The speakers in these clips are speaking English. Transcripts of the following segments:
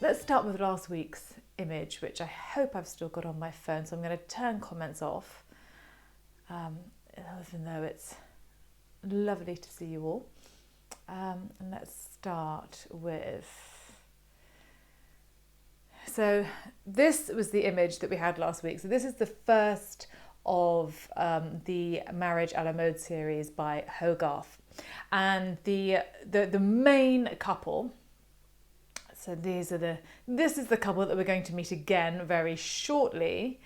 Let's start with last week's image, which I hope I've still got on my phone, so I'm going to turn comments off, even though it's lovely to see you all. And let's start with... So this was the image that we had last week. So this is the first of the Marriage a la Mode series by Hogarth. And the main couple... So this is the couple that we're going to meet again very shortly.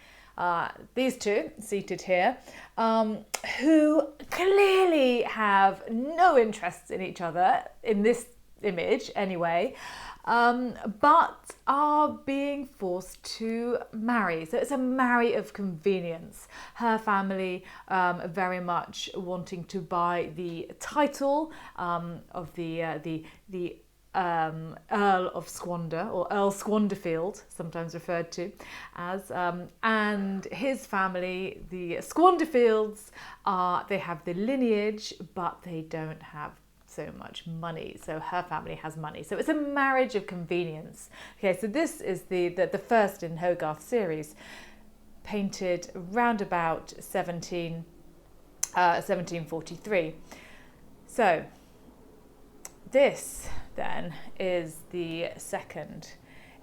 These two seated here, who clearly have no interest in each other, in this image anyway, but are being forced to marry. So it's a marry of convenience. Her family very much wanting to buy the title of the Earl of Squander, or Earl Squanderfield, sometimes referred to as, and his family, the Squanderfields, they have the lineage, but they don't have so much money. So her family has money. So it's a marriage of convenience. Okay, so this is the first in Hogarth's series, painted round about 1743. So this then is the second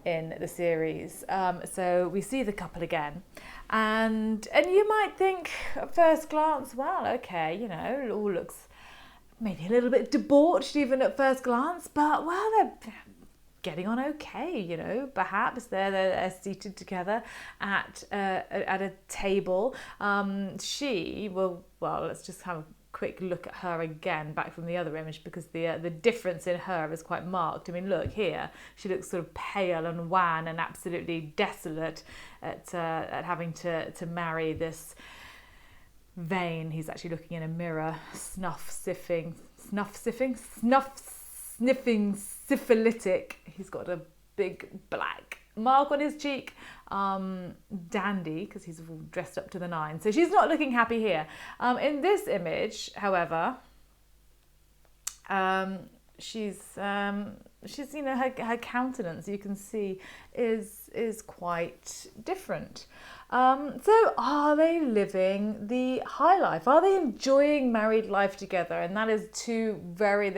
in the series. So we see the couple again, and you might think at first glance, well, okay, you know, it all looks maybe a little bit debauched even at first glance, but well, they're getting on okay, you know. Perhaps they're seated together at a table. Well, let's just have a quick look at her again, back from the other image, because the difference in her is quite marked. I mean, look here, she looks sort of pale and wan and absolutely desolate at having to marry this vain. He's actually looking in a mirror, snuff sniffing syphilitic. He's got a big black mark on his cheek, dandy, because he's all dressed up to the nines. So she's not looking happy here. In this image, however, she's you know, her countenance, you can see, is quite different. So are they living the high life? Are they enjoying married life together? And that is two very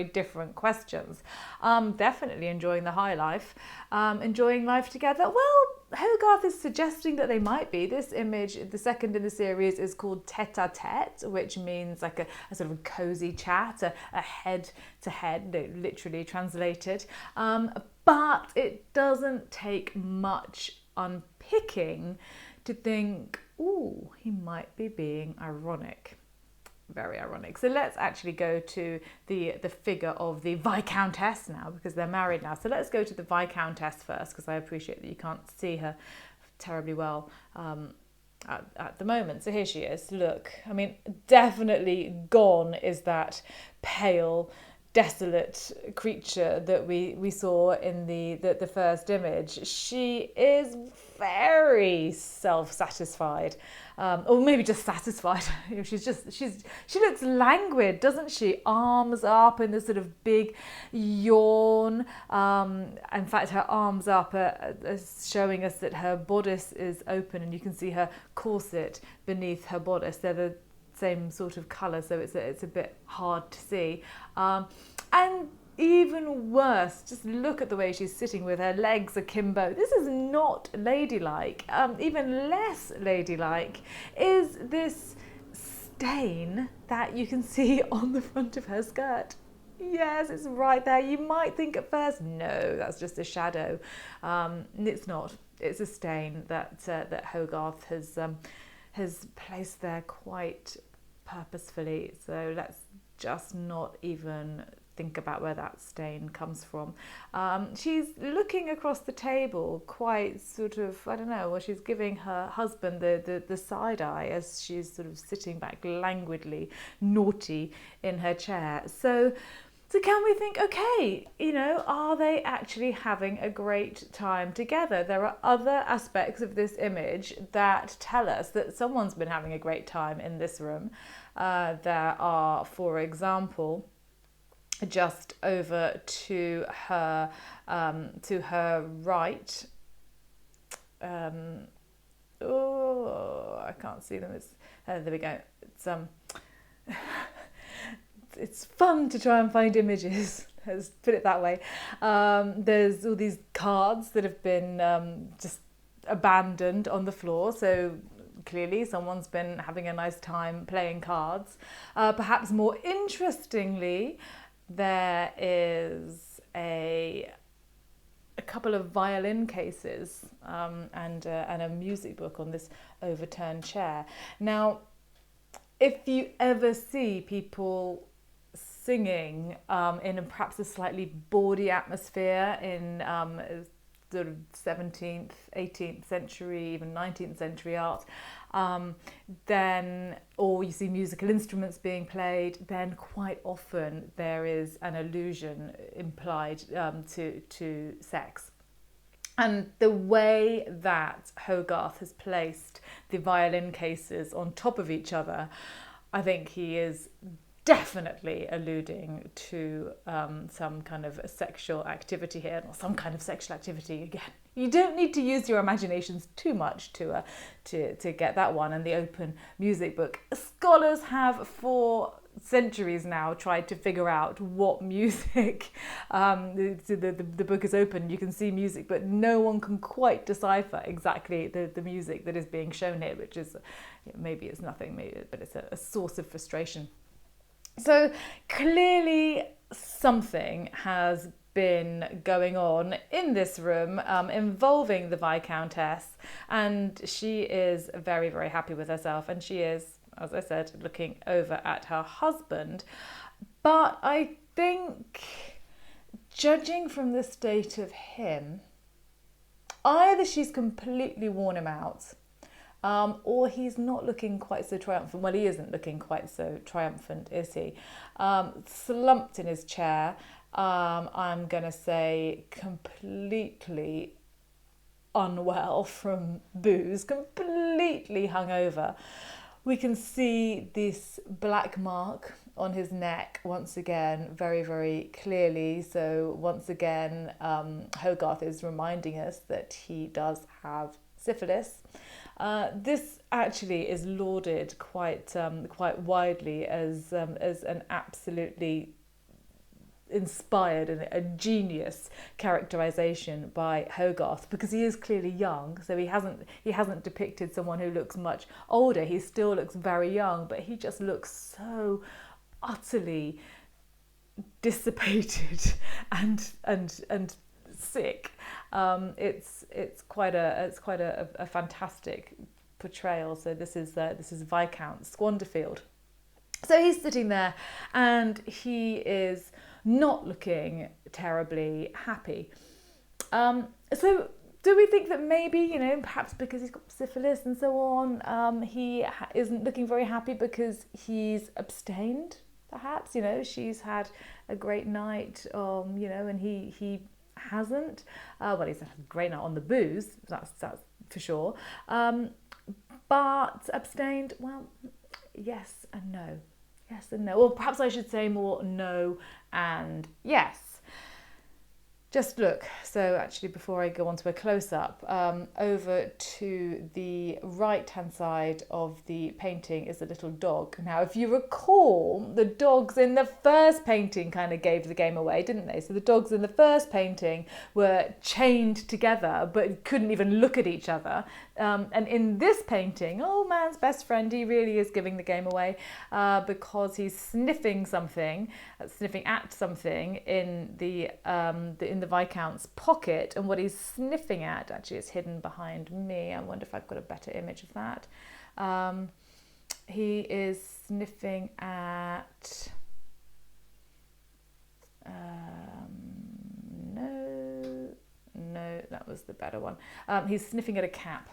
different questions. Definitely enjoying the high life. Enjoying life together? Well, Hogarth is suggesting that they might be. This image, the second in the series, is called Tête-à-tête, which means like a sort of a cozy chat, a head-to-head, literally translated. But it doesn't take much unpicking to think, ooh, he might be being ironic. Very ironic. So let's actually go to the figure of the Viscountess now, because they're married now. So let's go to the Viscountess first, because I appreciate that you can't see her terribly well at the moment. So here she is. Look, I mean, definitely gone is that pale, desolate creature that we saw in the first image. She is very self-satisfied, or maybe just satisfied. She looks languid, doesn't she? Arms up in this sort of big yawn. In fact, her arms up are showing us that her bodice is open, and you can see her corset beneath her bodice. They're the same sort of colour, so it's a bit hard to see. And even worse, just look at the way she's sitting with her legs akimbo. This is not ladylike. Even less ladylike is this stain that you can see on the front of her skirt. Yes, it's right there. You might think at first, no, that's just a shadow. It's not. It's a stain that Hogarth has placed there quite purposefully. So let's just not even think about where that stain comes from. She's looking across the table quite sort of, I don't know, well, she's giving her husband the side eye as she's sort of sitting back languidly, naughty in her chair. So can we think, okay, you know, are they actually having a great time together? There are other aspects of this image that tell us that someone's been having a great time in this room. There are, for example, just over to her right. I can't see them. There we go. It's fun to try and find images. Let's put it that way. There's all these cards that have been just abandoned on the floor. So clearly someone's been having a nice time playing cards. Perhaps more interestingly, there is a couple of violin cases and a music book on this overturned chair. Now, if you ever see people singing in perhaps a slightly bawdy atmosphere in sort of 17th, 18th century, even 19th century art, then, or you see musical instruments being played, then quite often there is an allusion implied to sex. And the way that Hogarth has placed the violin cases on top of each other, I think he is definitely alluding to some kind of sexual activity here, or some kind of sexual activity again. You don't need to use your imaginations too much to get that one. And the open music book. Scholars have for centuries now tried to figure out what music, the book is open, you can see music, but no one can quite decipher exactly the music that is being shown here, which is, maybe it's nothing, but it's a source of frustration. So clearly something has been going on in this room involving the Viscountess, and she is very, very happy with herself, and she is, as I said, looking over at her husband. But I think, judging from the state of him, either she's completely worn him out, or he's not looking quite so triumphant. Well, he isn't looking quite so triumphant, is he? Slumped in his chair, I'm going to say completely unwell from booze, completely hungover. We can see this black mark on his neck once again, very, very clearly. So once again, Hogarth is reminding us that he does have syphilis. This actually is lauded quite widely as an absolutely inspired and a genius characterization by Hogarth, because he is clearly young, so he hasn't depicted someone who looks much older. He still looks very young, but he just looks so utterly dissipated and sick. It's quite a fantastic portrayal. So this is Viscount Squanderfield. So he's sitting there and he is not looking terribly happy. So do we think that maybe, perhaps because he's got syphilis and so on, he isn't looking very happy because he's abstained? Perhaps, she's had a great night, and he hasn't. Well, he's had a great night on the booze, that's for sure. But abstained, well, yes and no. Yes and no. Or perhaps I should say more no and yes. Just look, so actually before I go on to a close-up, over to the right-hand side of the painting is a little dog. Now, if you recall, the dogs in the first painting kind of gave the game away, didn't they? So the dogs in the first painting were chained together but couldn't even look at each other. And in this painting, oh, man's best friend, he really is giving the game away because he's sniffing at something in the Viscount's pocket, and what he's sniffing at actually is hidden behind me. I wonder if I've got a better image of that. He is sniffing at no, that was the better one. He's sniffing at a cap.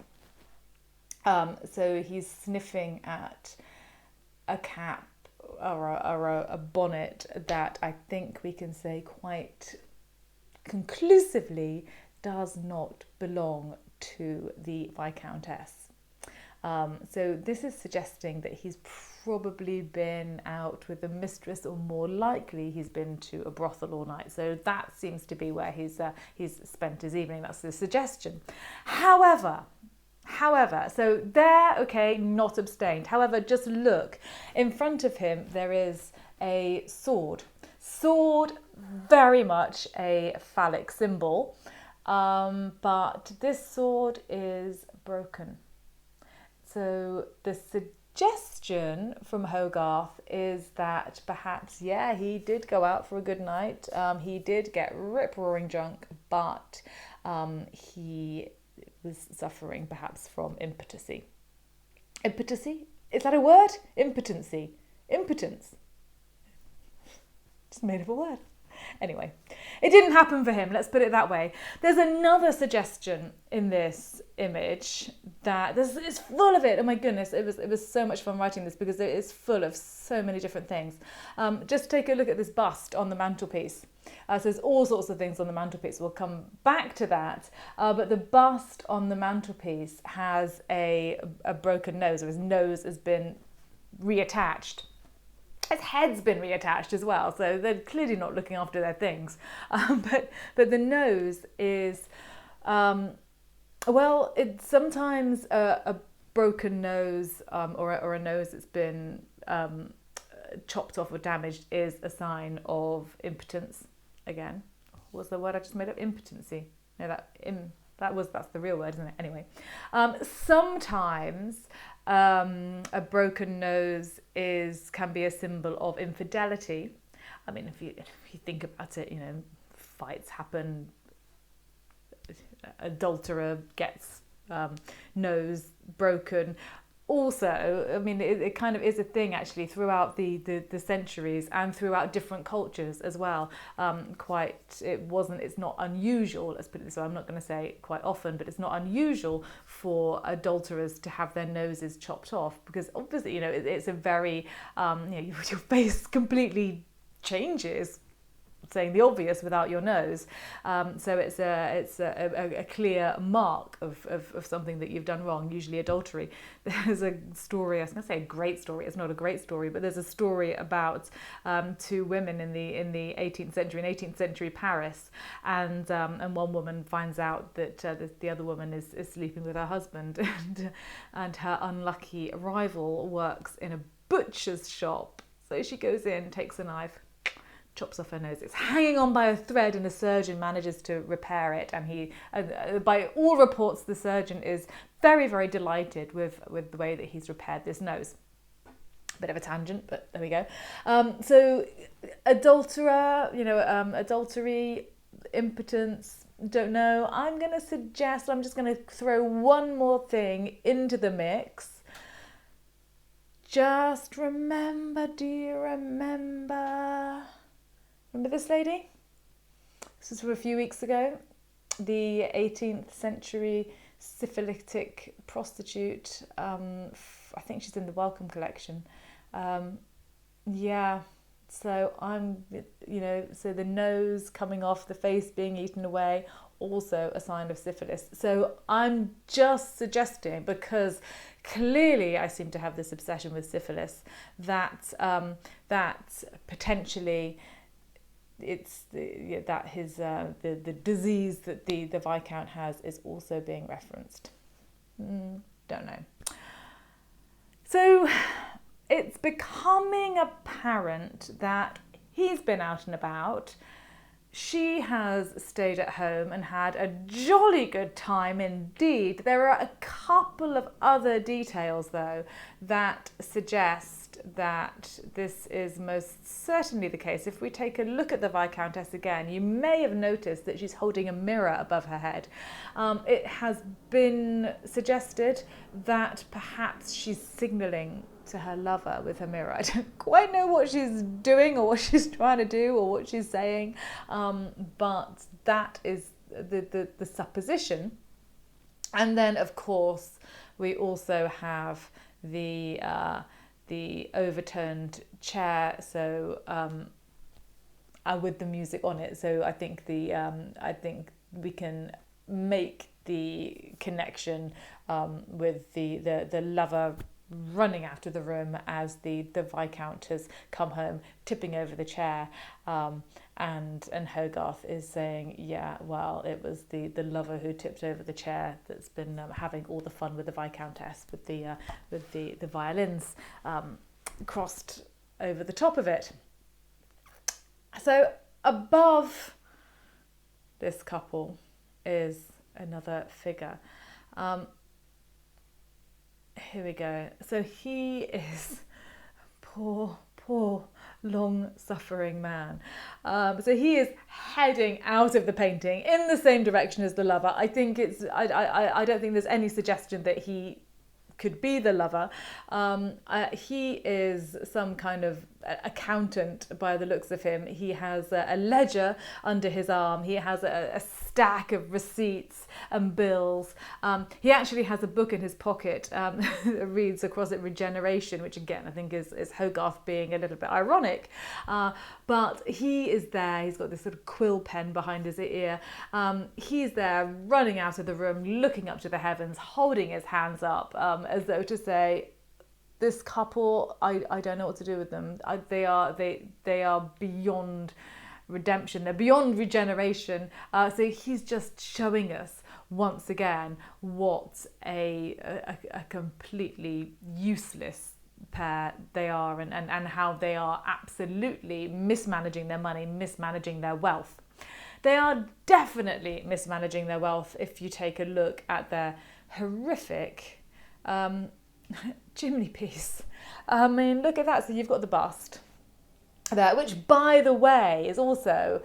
So he's sniffing at a cap or a bonnet that I think we can say quite conclusively does not belong to the Viscountess. So this is suggesting that he's probably been out with a mistress, or more likely he's been to a brothel all night. So that seems to be where he's spent his evening. That's the suggestion. However, so there, okay, not abstained. However, just look, in front of him there is a sword. Sword, very much a phallic symbol, but this sword is broken. So the suggestion from Hogarth is that perhaps, yeah, he did go out for a good night. He did get rip-roaring drunk, but he was suffering perhaps from impotency. Impotency? Is that a word? Impotency. Impotence. Just made up a word. Anyway, it didn't happen for him, let's put it that way. There's another suggestion in this image that it's full of it. Oh my goodness, it was so much fun writing this because it is full of so many different things. Just take a look at this bust on the mantelpiece. So there's all sorts of things on the mantelpiece. We'll come back to that. But the bust on the mantelpiece has a broken nose, or his nose has been reattached. His head's been reattached as well, so they're clearly not looking after their things. But the nose is, it's sometimes a broken nose or a nose that's been chopped off or damaged is a sign of impotence. Again, what's the word I just made up? Impotency. No, that's the real word, isn't it? Anyway, sometimes a broken nose can be a symbol of infidelity. I mean, if you think about it, fights happen. Adulterer gets nose broken. Also, I mean, it kind of is a thing actually throughout the centuries and throughout different cultures as well. It's not unusual, let's put it this way, I'm not going to say quite often, but it's not unusual for adulterers to have their noses chopped off, because obviously, it's a very, your face completely changes, saying the obvious, without your nose. So it's a clear mark of something that you've done wrong, usually adultery. There's a story, I was going to say a great story, it's not a great story, but there's a story about two women in the 18th century, in 18th century Paris, and one woman finds out that the other woman is sleeping with her husband, and her unlucky rival works in a butcher's shop. So she goes in, takes a knife, chops off her nose. It's hanging on by a thread, and the surgeon manages to repair it, and by all reports the surgeon is very, very delighted with the way that he's repaired this nose. Bit of a tangent, but there we go. So adulterer, adultery, impotence, don't know. I'm just going to throw one more thing into the mix. Just remember, do you remember this lady? This was from a few weeks ago. The 18th century syphilitic prostitute. I think she's in the Welcome collection. So so the nose coming off, the face being eaten away, also a sign of syphilis. So I'm just suggesting, because clearly I seem to have this obsession with syphilis, that potentially it's the disease that the Viscount has is also being referenced. Don't know. So it's becoming apparent that he's been out and about. She has stayed at home and had a jolly good time indeed. There are a couple of other details, though, that suggest that this is most certainly the case. If we take a look at the Viscountess again, you may have noticed that she's holding a mirror above her head. It has been suggested that perhaps she's signalling to her lover with her mirror. I don't quite know what she's doing or what she's trying to do or what she's saying, but that is the supposition. And then, of course, we also have the overturned chair, so with the music on it. So I think we can make the connection with the lover running out of the room as the Viscount has come home, tipping over the chair, and Hogarth is saying, yeah, well, it was the lover who tipped over the chair that's been having all the fun with the Viscountess, with the violins crossed over the top of it. So above this couple is another figure. Here we go. So he is poor, long-suffering man. So he is heading out of the painting in the same direction as the lover. I think I don't think there's any suggestion that he could be the lover. He is some kind of accountant by the looks of him. He has a ledger under his arm. He has a stack of receipts and bills. He actually has a book in his pocket that reads Across It Regeneration, which again I think is Hogarth being a little bit ironic. But he is there. He's got this sort of quill pen behind his ear. He's there running out of the room, looking up to the heavens, holding his hands up as though to say, this couple, I don't know what to do with them. They are beyond redemption. They're beyond regeneration. So he's just showing us once again what a completely useless pair they are, and how they are absolutely mismanaging their money, mismanaging their wealth. They are definitely mismanaging their wealth if you take a look at their horrific chimney piece. I mean, look at that. So you've got the bust there, which, by the way, is also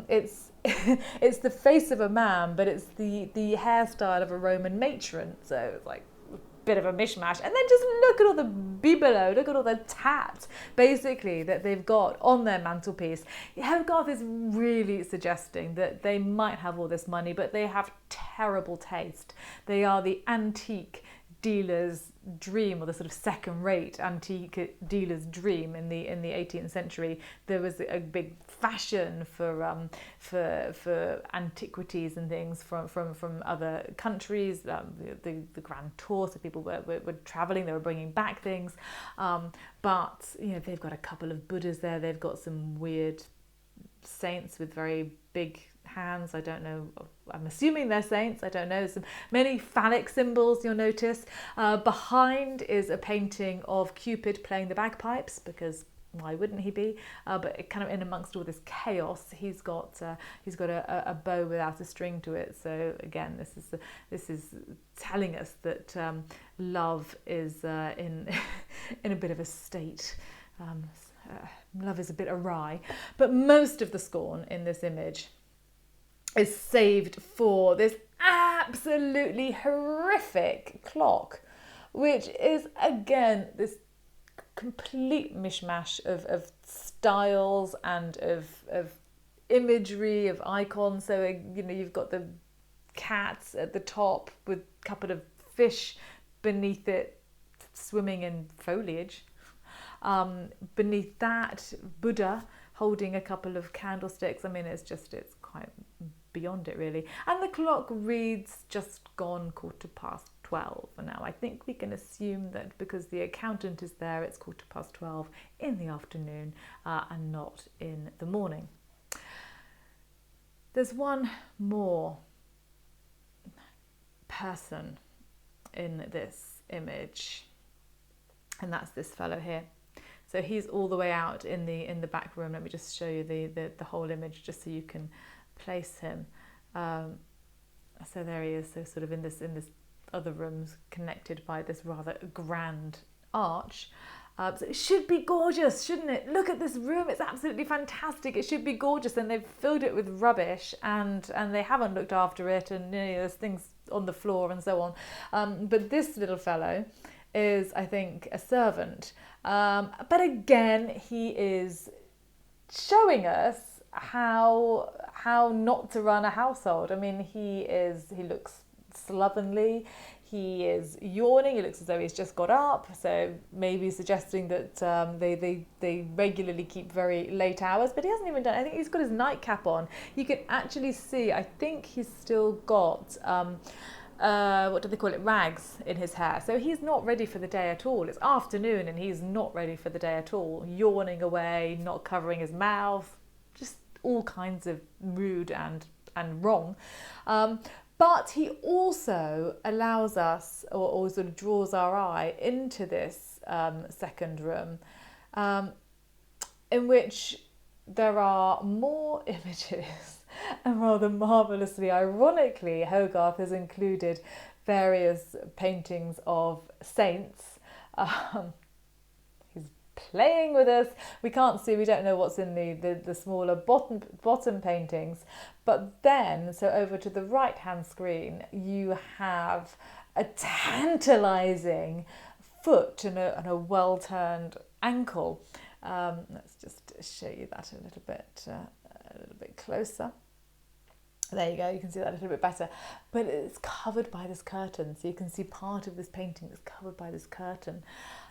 it's it's the face of a man, but it's the hairstyle of a Roman matron. So it's like a bit of a mishmash. And then just look at all the bibelot, look at all the tat, basically, that they've got on their mantelpiece. Hogarth is really suggesting that they might have all this money, but they have terrible taste. They are the antique dealer's dream, or the sort of second-rate antique dealer's dream in the 18th century. There was a big fashion for antiquities and things from other countries. The Grand Tour, so people were travelling, they were bringing back things. But they've got a couple of Buddhas there. They've got some weird saints with very big hands. I don't know, I'm assuming they're saints, I don't know. Many phallic symbols, you'll notice. Behind is a painting of Cupid playing the bagpipes, because why wouldn't he be? But kind of in amongst all this chaos, he's got a bow without a string to it. So again, this is telling us that love is in a bit of a state. Love is a bit awry. But most of the scorn in this image is saved for this absolutely horrific clock, which is, again, this complete mishmash of styles and of imagery, of icons. So, you've got the cats at the top with a couple of fish beneath it swimming in foliage. Beneath that, Buddha holding a couple of candlesticks. I mean, it's quite beyond it, really. And the clock reads just gone 12:15. And now I think we can assume that because the accountant is there, it's 12:15 in the afternoon and not in the morning. There's one more person in this image, and that's this fellow here. So he's all the way out in the back room. Let me just show you the whole image, just so you can place him. So there he is. So sort of in this other rooms, connected by this rather grand arch. So it should be gorgeous, shouldn't it? Look at this room. It's absolutely fantastic. It should be gorgeous, and they've filled it with rubbish, and they haven't looked after it, and there's things on the floor and so on. But this little fellow is, I think, a servant. But again, he is showing us how not to run a household. I mean, he looks slovenly. He is yawning. He looks as though he's just got up. So maybe suggesting that they regularly keep very late hours. But he hasn't even done. I think he's got his nightcap on. You can actually see. I think he's still got what do they call it, rags in his hair. So he's not ready for the day at all. It's afternoon and he's not ready for the day at all. Yawning away, not covering his mouth, just all kinds of rude and wrong. But he also allows us, or sort of draws our eye into this second room, in which there are more images. And rather marvellously, ironically, Hogarth has included various paintings of saints. He's playing with us. We can't see, we don't know what's in the smaller bottom paintings. But then, so over to the right-hand screen, you have a tantalising foot and a well-turned ankle. Let's just show you that a little bit closer. There you go, you can see that a little bit better. But it's covered by this curtain, so you can see part of this painting is covered by this curtain.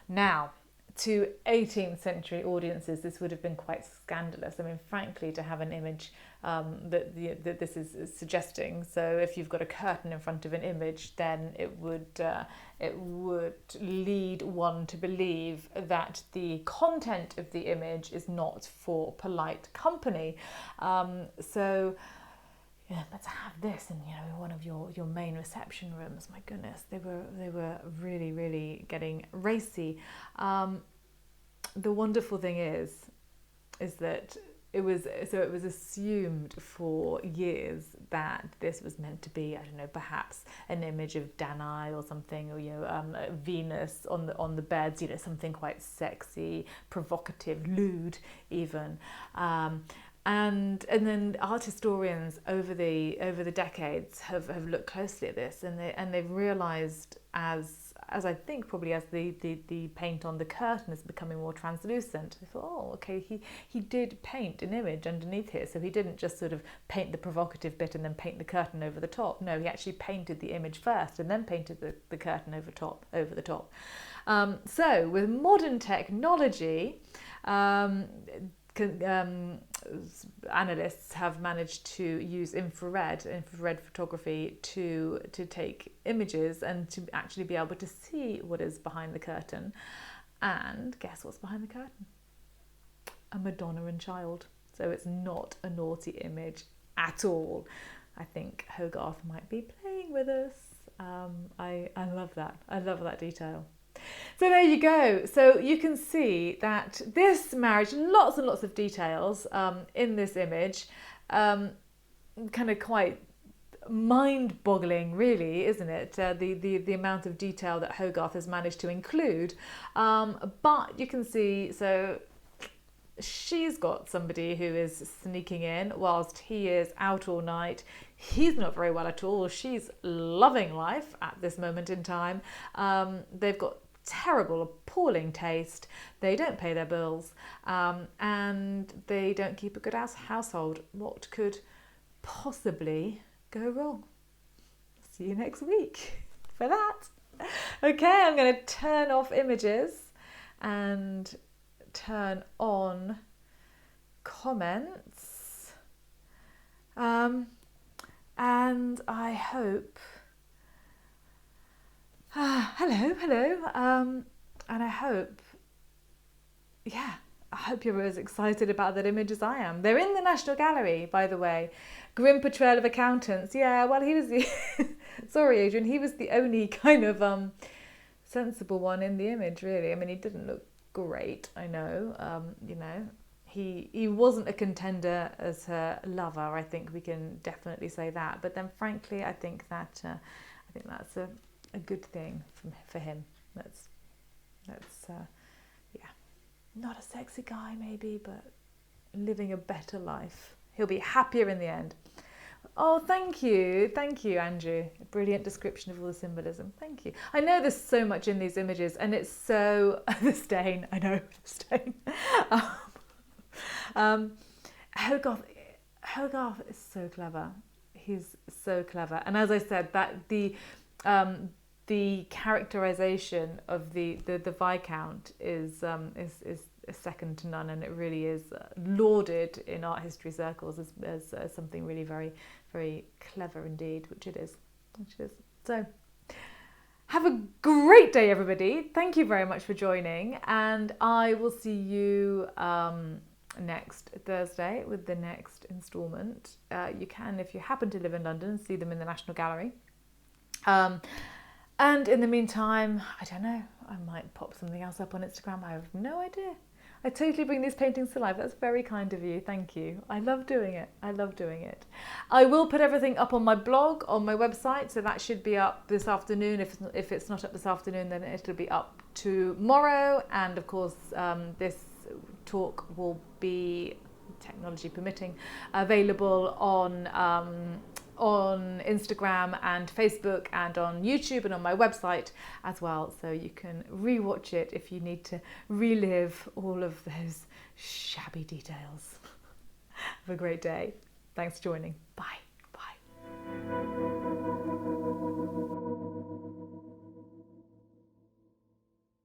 Now, to 18th century audiences, this would have been quite scandalous. I mean, frankly, to have an image that this is suggesting. So if you've got a curtain in front of an image, then it would lead one to believe that the content of the image is not for polite company. So yeah, but to have this in one of your main reception rooms, my goodness, they were really, really getting racy. The wonderful thing is that it was assumed for years that this was meant to be, I don't know, perhaps an image of Danae or something, or Venus on the beds, something quite sexy, provocative, lewd even. And then art historians over the decades have looked closely at this, and they've realised as I think probably as the paint on the curtain is becoming more translucent, they thought, oh, okay, he did paint an image underneath here, so he didn't just sort of paint the provocative bit and then paint the curtain over the top. No, he actually painted the image first and then painted the curtain over the top. So with modern technology, analysts have managed to use infrared photography to take images and to actually be able to see what is behind the curtain. And guess what's behind the curtain? A Madonna and child. So it's not a naughty image at all. I think Hogarth might be playing with us. I love that. I love that detail. So there you go. So you can see that this marriage, lots and lots of details in this image, kind of quite mind-boggling, really, isn't it? The amount of detail that Hogarth has managed to include. But you can see, so she's got somebody who is sneaking in whilst he is out all night. He's not very well at all. She's loving life at this moment in time. They've got terrible, appalling taste. They don't pay their bills, and they don't keep a good household. What could possibly go wrong? See you next week for that. Okay, I'm going to turn off images and turn on comments, and I hope hello, and I hope you're as excited about that image as I am. They're in the National Gallery, by the way. Grim Portrayal of Accountants. Yeah, well, he was the sorry, Adrian, he was the only kind of sensible one in the image, really. I mean, he didn't look great, I know. He wasn't a contender as her lover. I think we can definitely say that. But then, frankly, I think that's a good thing for him. That's not a sexy guy maybe, but living a better life. He'll be happier in the end. Oh, thank you, Andrew. A brilliant description of all the symbolism. Thank you. I know there's so much in these images, and it's so the stain. I know the stain. Hogarth is so clever. He's so clever, and as I said, that the characterization of the Viscount is second to none, and it really is lauded in art history circles as something really very, very clever indeed, which it is. So have a great day, everybody. Thank you very much for joining, and I will see you next Thursday with the next instalment. You can, if you happen to live in London, see them in the National Gallery. And in the meantime, I don't know, I might pop something else up on Instagram. I have no idea. I totally bring these paintings to life. That's very kind of you. Thank you. I love doing it. I love doing it. I will put everything up on my blog, on my website. So that should be up this afternoon. If it's not up this afternoon, then it'll be up tomorrow. And of course, this talk will be, technology permitting, available on Instagram and Facebook and on YouTube and on my website as well, so you can rewatch it if you need to relive all of those shabby details. Have a great day. Thanks for joining. Bye. Bye.